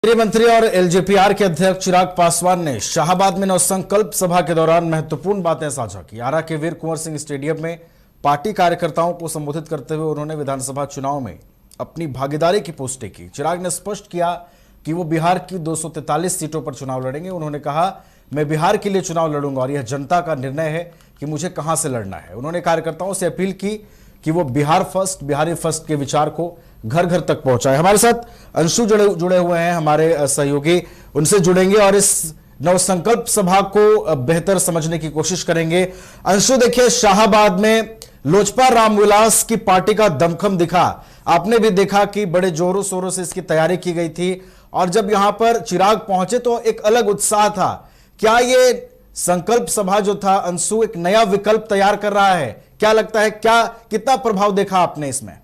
केंद्रीय मंत्री और एलजेपीआर के अध्यक्ष चिराग पासवान ने शाहाबाद में नवसंकल्प सभा के दौरान महत्वपूर्ण बातें साझा की। आरा के वीर कुंवर सिंह स्टेडियम में पार्टी कार्यकर्ताओं को संबोधित करते हुए उन्होंने विधानसभा चुनाव में अपनी भागीदारी की पुष्टि की। चिराग ने स्पष्ट किया कि वो बिहार की 243 सीटों पर चुनाव लड़ेंगे। उन्होंने कहा, मैं बिहार के लिए चुनाव लड़ूंगा और यह जनता का निर्णय है कि मुझे कहां से लड़ना है। उन्होंने कार्यकर्ताओं से अपील की कि वो बिहार फर्स्ट, बिहारी फर्स्ट के विचार को घर घर तक पहुंचाए। हमारे साथ अंशु जुड़े हुए हैं, हमारे सहयोगी, उनसे जुड़ेंगे और इस नवसंकल्प सभा को बेहतर समझने की कोशिश करेंगे। अंशु, देखिए, शाहाबाद में लोजपा रामविलास की पार्टी का दमखम दिखा। आपने भी देखा कि बड़े जोरों शोरों से इसकी तैयारी की गई थी और जब यहां पर चिराग पहुंचे तो एक अलग उत्साह था। क्या ये संकल्प सभा जो था, अंशु, एक नया विकल्प तैयार कर रहा है? क्या लगता है, कितना प्रभाव देखा आपने इसमें?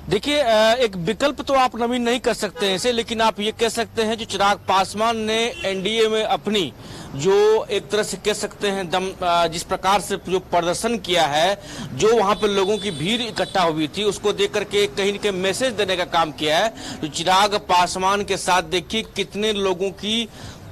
देखिए, एक विकल्प तो आप नवीन नहीं कर सकते हैं इसे, लेकिन आप ये कह सकते हैं जो चिराग पासवान ने एनडीए में अपनी जो एक तरह से कह सकते हैं जिस प्रकार से जो प्रदर्शन किया है, जो वहां पर लोगों की भीड़ इकट्ठा हुई थी, उसको देख करके कहीं न कहीं मैसेज देने का काम किया है। तो चिराग पासवान के साथ देखिए कितने लोगों की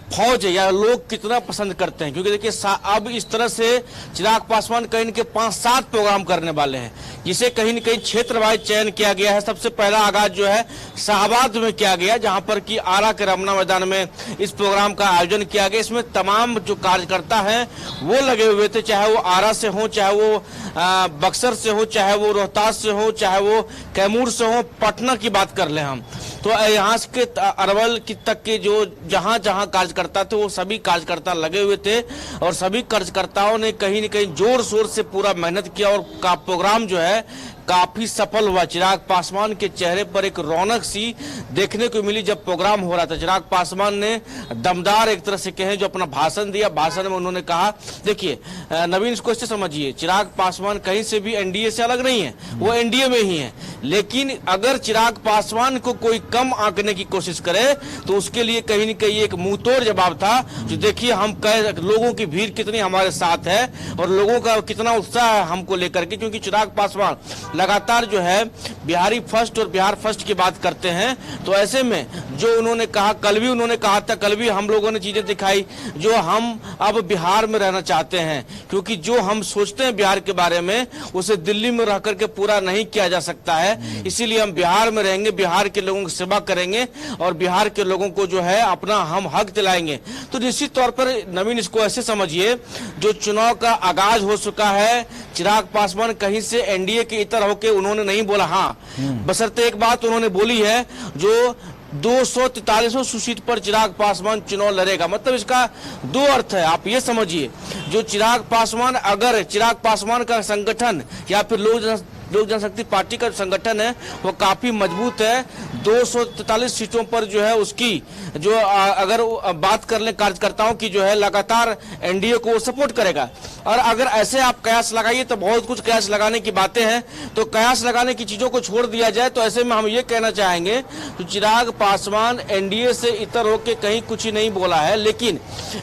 फौज है या लोग कितना पसंद करते हैं, क्योंकि देखिए अब इस तरह से चिराग पासवान कहीं न कहीं 5-7 प्रोग्राम करने वाले हैं, जिसे कहीं न कहीं क्षेत्र वाइज चयन किया गया है। सबसे पहला आगाज जो है शाहाबाद में किया गया, जहां पर कि आरा के रमना मैदान में इस प्रोग्राम का आयोजन किया गया। इसमें तमाम जो कार्यकर्ता हैं वो लगे हुए थे, चाहे वो आरा से हो, चाहे वो बक्सर से हो, चाहे वो रोहतास से हो, चाहे वो कैमूर से हो, पटना की बात कर ले हम तो यहाँ के अरवल की तक के जो जहां जहां कार्यकर्ता थे वो सभी कार्यकर्ता लगे हुए थे और सभी कार्यकर्ताओं ने कहीं न कहीं जोर शोर से पूरा मेहनत किया और का प्रोग्राम जो है काफी सफल हुआ। चिराग पासवान के चेहरे पर एक रौनक सी देखने को मिली जब प्रोग्राम हो रहा था। चिराग पासवान ने दमदार एक तरह से कहें जो अपना भाषण दिया। भाषण में उन्होंने कहा, देखिए नवीन, इसको इससे समझिए, चिराग पासवान कहीं से भी एनडीए से अलग नहीं है, वो एनडीए में ही है। लेकिन अगर चिराग पासवान को कोई कम आंकने की कोशिश करे तो उसके लिए कहीं न कहीं एक मुंहतोड़ जवाब था। जो देखिए, हम लोगों की भीड़ कितनी हमारे साथ है और लोगों का कितना उत्साह है हमको लेकर के, क्योंकि चिराग पासवान लगातार जो है बिहारी फर्स्ट और बिहार फर्स्ट की बात करते हैं। तो ऐसे में जो उन्होंने कहा, कल भी उन्होंने कहा था, कल भी हम लोगों ने चीजें दिखाई जो हम अब बिहार में रहना चाहते हैं, क्योंकि जो हम सोचते हैं बिहार के बारे में उसे दिल्ली में रह करके पूरा नहीं किया जा सकता है। इसीलिए हम बिहार में रहेंगे, बिहार के लोगों की सेवा करेंगे और बिहार के लोगों को जो है अपना हम हक दिलाएंगे। तो निश्चित तौर पर नवीन, इसको ऐसे समझिए, जो चुनाव का आगाज हो चुका है, चिराग पासवान कहीं से एनडीए के इतर होके उन्होंने नहीं बोला। हाँ, बशर्ते एक बात उन्होंने बोली है, जो 243 सीट पर चिराग पासवान चुनाव लड़ेगा। मतलब इसका दो अर्थ है, आप ये समझिए, जो चिराग पासवान, अगर चिराग पासवान का संगठन या फिर लोक जनशक्ति पार्टी का संगठन है वो काफी मजबूत है। 243 सीटों पर जो है उसकी जो अगर बात कर ले कार्यकर्ताओं की, जो है लगातार एनडीए को सपोर्ट करेगा। और अगर ऐसे आप कयास लगाइए तो बहुत कुछ कयास लगाने की बातें हैं, तो कयास लगाने की चीजों को छोड़ दिया जाए तो ऐसे में हम ये कहना चाहेंगे तो चिराग पासवान एनडीए से इतर होके कहीं कुछ ही नहीं बोला है, लेकिन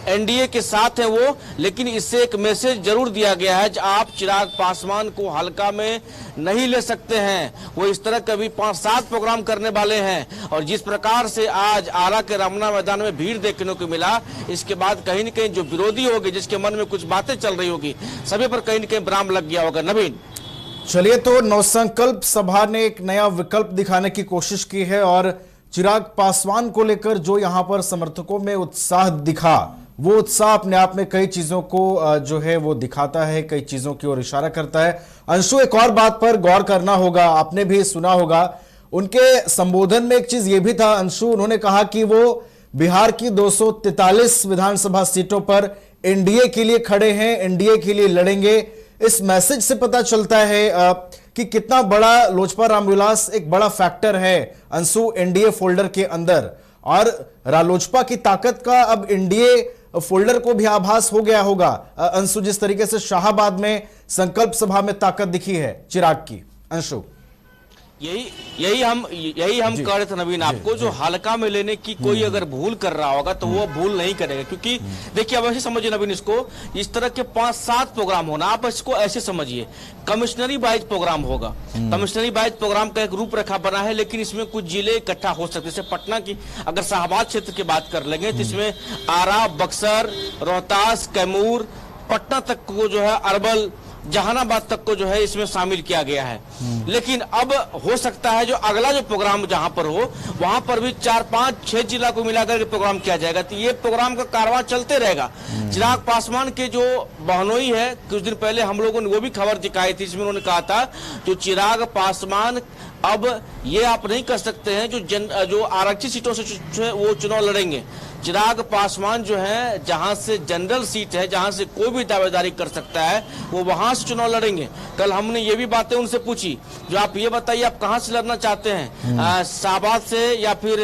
एनडीए के साथ है वो। लेकिन इससे एक मैसेज जरूर दिया गया है, आप चिराग पासवान को हल्का में नहीं ले सकते हैं। वो इस तरह कभी 5-7 प्रोग्राम करने वाले हैं और जिस प्रकार से आज आरा के रमना मैदान में भीड़ देखने को मिला, इसके बाद कहीं न कहीं जो विरोधी होंगे, जिसके मन में कुछ बातें चल रही होगी, सभी पर कहीं न कहीं विराम लग गया होगा। नवीन, चलिए, तो नवसंकल्प सभा ने एक नया विकल्प दिखाने की कोशिश की है और चिराग पासवान को लेकर जो यहां पर समर्थकों में उत्साह दिखा, वो उत्साह अपने आप में कई चीजों को जो है वो दिखाता है, कई चीजों की ओर इशारा करता है। अंशु, एक और बात पर गौर करना होगा, आपने भी सुना होगा, उनके संबोधन में एक चीज ये भी था अंशु, उन्होंने कहा कि वो बिहार की 243 विधानसभा सीटों पर एनडीए के लिए खड़े हैं, एनडीए के लिए लड़ेंगे। इस मैसेज से पता चलता है कि कितना बड़ा लोजपा रामविलास एक बड़ा फैक्टर है अंशु एनडीए फोल्डर के अंदर, और रालोजपा की ताकत का अब एनडीए फोल्डर को भी आभास हो गया होगा अंशु, जिस तरीके से शाहाबाद में संकल्प सभा में ताकत दिखी है चिराग की। अंशु, यही हम कह रहे थे नवीन आपको, जो हल्का में लेने की कोई अगर भूल कर रहा होगा तो वो भूल नहीं करेगा, क्योंकि देखिए अब ऐसे समझिए नवीन, इसको इस तरह के 5-7 प्रोग्राम होना, आप इसको ऐसे समझिए कमिश्नरी वाइज प्रोग्राम होगा। कमिश्नरी वाइज प्रोग्राम का एक रूपरेखा बना है, लेकिन इसमें कुछ जिले इकट्ठा हो सकते हैं। जैसे पटना की अगर शाहबाद क्षेत्र की बात कर लेंगे तो इसमें आरा, बक्सर, रोहतास, कैमूर, पटना तक को जो है, अरवल, जहानाबाद तक को जो है इसमें शामिल किया गया है। लेकिन अब हो सकता है जो अगला जो प्रोग्राम जहां पर हो वहां पर भी 4-5-6 जिला को मिलाकर के प्रोग्राम किया जाएगा। तो ये प्रोग्राम का कारवां चलते रहेगा। चिराग पासवान के जो बहनोई है, कुछ दिन पहले हम लोगों ने वो भी खबर दिखाई थी, इसमें उन्होंने कहा था जो चिराग पासवान अब ये आप नहीं कर सकते हैं जो आरक्षित सीटों से वो चुनाव लड़ेंगे। चिराग पासवान जो है जहां से जनरल सीट है, जहां से कोई भी दावेदारी कर सकता है, वो वहां से चुनाव लड़ेंगे। कल हमने ये भी बातें उनसे पूछी, जो आप ये बताइए आप कहां से लड़ना चाहते हैं, शाहबाद से या फिर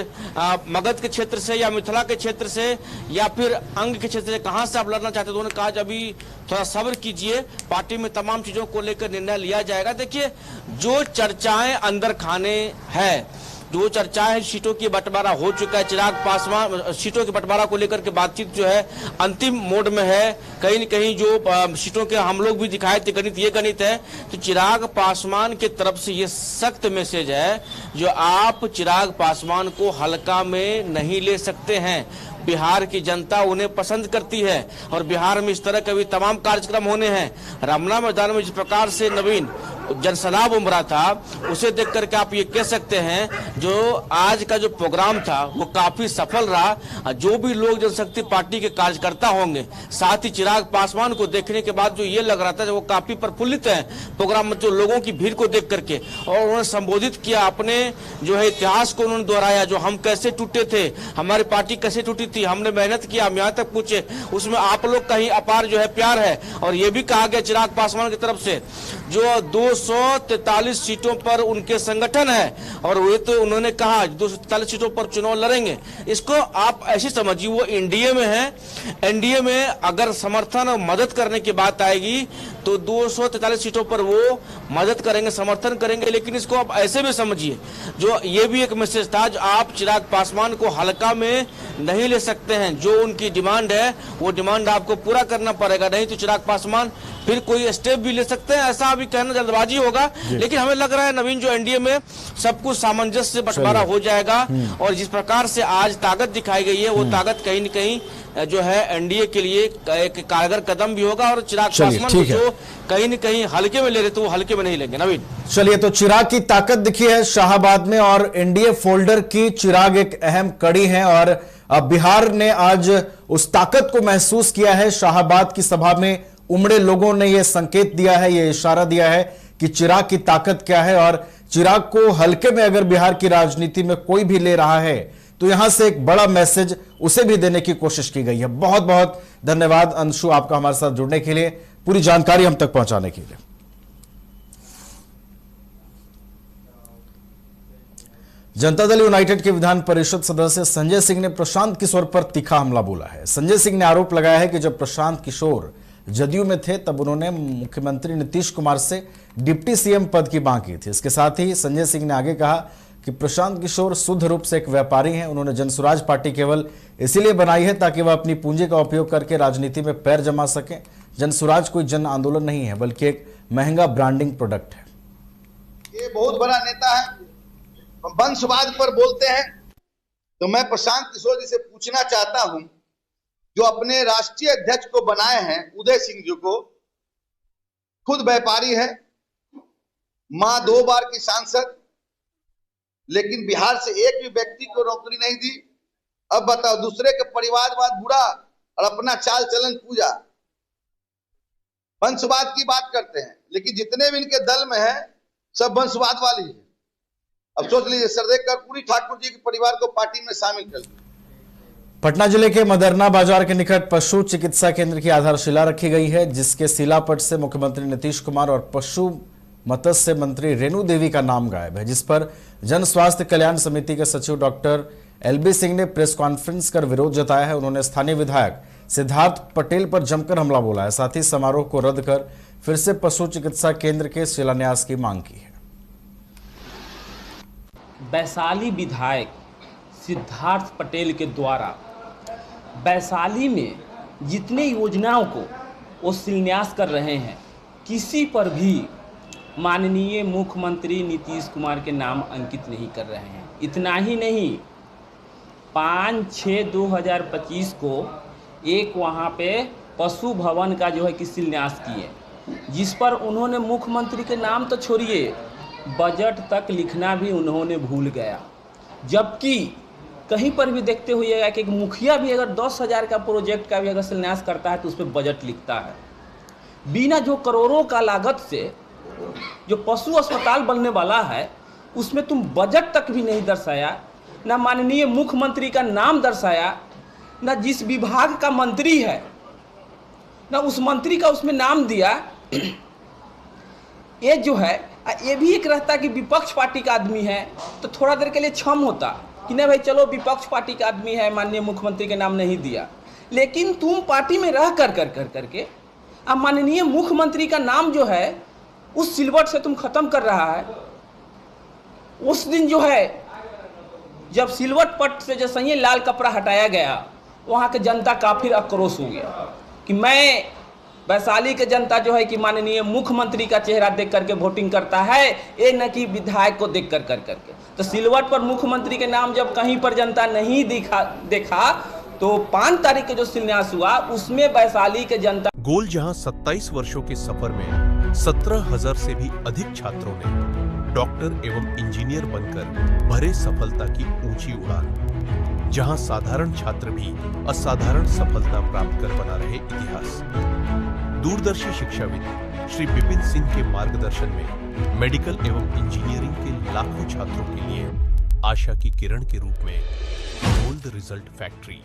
मगध के क्षेत्र से या मिथिला के क्षेत्र से या फिर अंग के क्षेत्र से, कहां से आप लड़ना चाहते हैं? उन्होंने कहा अभी थोड़ा सब्र कीजिए, पार्टी में तमाम चीजों को लेकर निर्णय लिया जाएगा। देखिए जो चर्चाएं अंदर खाने है, जो चर्चाएं सीटों की बंटवारा हो चुका है, चिराग पासवान सीटों के बंटवारा को लेकर के बातचीत जो है अंतिम मोड में है। कहीं न कहीं जो सीटों के हम लोग भी दिखाए थे गणित, ये गणित है। तो चिराग पासवान की तरफ से ये सख्त मैसेज है, जो आप चिराग पासवान को हल्का में नहीं ले सकते हैं। बिहार की जनता उन्हें पसंद करती है और बिहार में इस तरह के भी तमाम कार्यक्रम होने हैं। रमना मैदान में जिस प्रकार से नवीन जनसलाब उमड़ा था, उसे देख करके आप ये कह सकते हैं जो आज का जो प्रोग्राम था वो काफी सफल रहा। जो भी लोग जनशक्ति पार्टी के कार्यकर्ता होंगे, साथ ही चिराग पासवान को देखने के बाद जो ये लग रहा था वो काफी प्रफुल्लित है प्रोग्राम में, जो लोगों की भीड़ को देख करके, और उन्होंने संबोधित किया, अपने जो है इतिहास को उन्होंने दोहराया, जो हम कैसे टूटे थे, हमारी पार्टी कैसे टूटी थी, हमने मेहनत किया, हम यहाँ तक पूछे, उसमें आप लोग का ही अपार जो है प्यार है। और ये भी कहा गया चिराग पासवान की तरफ से जो 243 सीटों पर उनके संगठन है, और वे तो उन्होंने कहा 243 सीटों पर चुनाव लड़ेंगे। इसको आप ऐसे समझिए वो एनडीए में है, एनडीए में अगर समर्थन और मदद करने की बात आएगी तो 243 सीटों पर वो मदद करेंगे, समर्थन करेंगे। लेकिन इसको आप ऐसे भी समझिए, जो ये भी एक मैसेज था, जो आप चिराग पासवान को हल्का में नहीं ले सकते हैं। जो उनकी डिमांड है वो डिमांड आपको पूरा करना पड़ेगा, नहीं तो चिराग पासवान फिर कोई स्टेप भी ले सकते हैं। ऐसा अभी कहना जल्दबाजी होगा, लेकिन हमें लग रहा है नवीन जो एनडीए में सब कुछ सामंजस्य से बंटवारा हो जाएगा। और जिस प्रकार से आज ताकत दिखाई गई है, वो ताकत कहीं न कहीं जो है एनडीए के लिए एक कारगर कदम भी होगा। और चिराग पासवान को जो कहीं न कहीं हल्के में ले रहे थे वो हल्के में नहीं लेंगे। नवीन चलिए, तो चिराग की ताकत दिखी है शाहबाद में, और एनडीए फोल्डर की चिराग एक अहम कड़ी है। और बिहार ने आज उस ताकत को महसूस किया है। शाहबाद की सभा में उमड़े लोगों ने यह संकेत दिया है, यह इशारा दिया है कि चिराग की ताकत क्या है। और चिराग को हल्के में अगर बिहार की राजनीति में कोई भी ले रहा है तो यहां से एक बड़ा मैसेज उसे भी देने की कोशिश की गई है। बहुत बहुत धन्यवाद अंशु, आपका हमारे साथ जुड़ने के लिए, पूरी जानकारी हम तक पहुंचाने के लिए। जनता दल यूनाइटेड के विधान परिषद सदस्य संजय सिंह ने प्रशांत किशोर पर तीखा हमला बोला है। संजय सिंह ने आरोप लगाया है कि जब प्रशांत किशोर जदयू में थे तब उन्होंने मुख्यमंत्री नीतीश कुमार से डिप्टी सीएम पद की मांग की थी। इसके साथ ही संजय सिंह ने आगे कहा कि प्रशांत किशोर शुद्ध रूप से एक व्यापारी हैं। उन्होंने जनसुराज पार्टी केवल इसीलिए बनाई है ताकि वह अपनी पूंजी का उपयोग करके राजनीति में पैर जमा सकें। जनसुराज कोई जन आंदोलन नहीं है, बल्कि एक महंगा ब्रांडिंग प्रोडक्ट है। ये बहुत बड़ा नेता है, वंशवाद पर बोलते हैं। तो मैं प्रशांत किशोर जी से पूछना चाहता हूं, जो अपने राष्ट्रीय अध्यक्ष को बनाए हैं उदय सिंह जी को, खुद व्यापारी है, मां 2 बार की सांसद, लेकिन बिहार से एक भी व्यक्ति को नौकरी नहीं दी। अब बताओ, दूसरे के परिवारवाद बुरा और अपना चाल चलन पूजा, वंशवाद की बात करते हैं। लेकिन जितने भी इनके दल में है सब वंशवाद वाली है। अब सोच लीजिए, सरदेव कर्पूरी ठाकुर जी के परिवार को पार्टी में शामिल कर लिया। पटना जिले के मदरना बाजार के निकट पशु चिकित्सा केंद्र की आधारशिला रखी गई है, जिसके शिलापट से मुख्यमंत्री नीतीश कुमार और पशु मत्स्य मंत्री रेणु देवी का नाम गायब है, जिस पर जन स्वास्थ्य कल्याण समिति के सचिव डॉक्टर एलबी सिंह ने प्रेस कॉन्फ्रेंस कर विरोध जताया है। उन्होंने स्थानीय विधायक सिद्धार्थ पटेल पर जमकर हमला बोला है। साथ ही समारोह को रद्द कर फिर से पशु चिकित्सा केंद्र के शिलान्यास की मांग की है। वैशाली विधायक सिद्धार्थ पटेल के द्वारा वैशाली में जितने योजनाओं को वो शिलान्यास कर रहे हैं, किसी पर भी माननीय मुख्यमंत्री नीतीश कुमार के नाम अंकित नहीं कर रहे हैं। इतना ही नहीं, 5/6/2025 को एक वहाँ पे पशु भवन का जो है कि शिलान्यास किए, जिस पर उन्होंने मुख्यमंत्री के नाम तो छोड़िए, बजट तक लिखना भी उन्होंने भूल गया। जबकि कहीं पर भी देखते हुए कि एक मुखिया भी अगर 10,000 का प्रोजेक्ट का भी अगर शिलान्यास करता है तो उस पर बजट लिखता है। बिना जो करोड़ों का लागत से जो पशु अस्पताल बनने वाला है उसमें तुम बजट तक भी नहीं दर्शाया, ना माननीय मुख्यमंत्री का नाम दर्शाया, ना जिस विभाग का मंत्री है ना उस मंत्री का उसमें नाम दिया। ये जो है ये भी एक रहता कि विपक्ष पार्टी का आदमी है तो थोड़ा देर के लिए क्षम होता कि नहीं भाई चलो विपक्ष पार्टी का आदमी है, माननीय मुख्यमंत्री के नाम नहीं दिया। लेकिन तुम पार्टी में रह कर करके अब माननीय मुख्यमंत्री का नाम जो है उस सिलवट से तुम खत्म कर रहा है। उस दिन जो है जब सिलवट पट से जैसे ये लाल कपड़ा हटाया गया, वहाँ के जनता काफी आक्रोश हो गया कि मैं वैशाली के जनता जो है कि माननीय मुख्यमंत्री का चेहरा देख करके वोटिंग करता है, ये न कि विधायक को देख करके। तो सिलवट पर मुख्यमंत्री के नाम जब कहीं पर जनता नहीं देखा तो 5 तारीख के जो शिलान्यास हुआ उसमें वैशाली के जनता गोल जहां 27 वर्षों के सफर में 17,000 से भी अधिक छात्रों ने डॉक्टर एवं इंजीनियर बनकर भरे सफलता की ऊंची उड़ान, जहां साधारण छात्र भी असाधारण सफलता प्राप्त कर बना रहे इतिहास। दूरदर्शी शिक्षाविद श्री विपिन सिंह के मार्गदर्शन में मेडिकल एवं इंजीनियरिंग के लाखों छात्रों के लिए आशा की किरण के रूप में गोल्ड रिजल्ट फैक्ट्री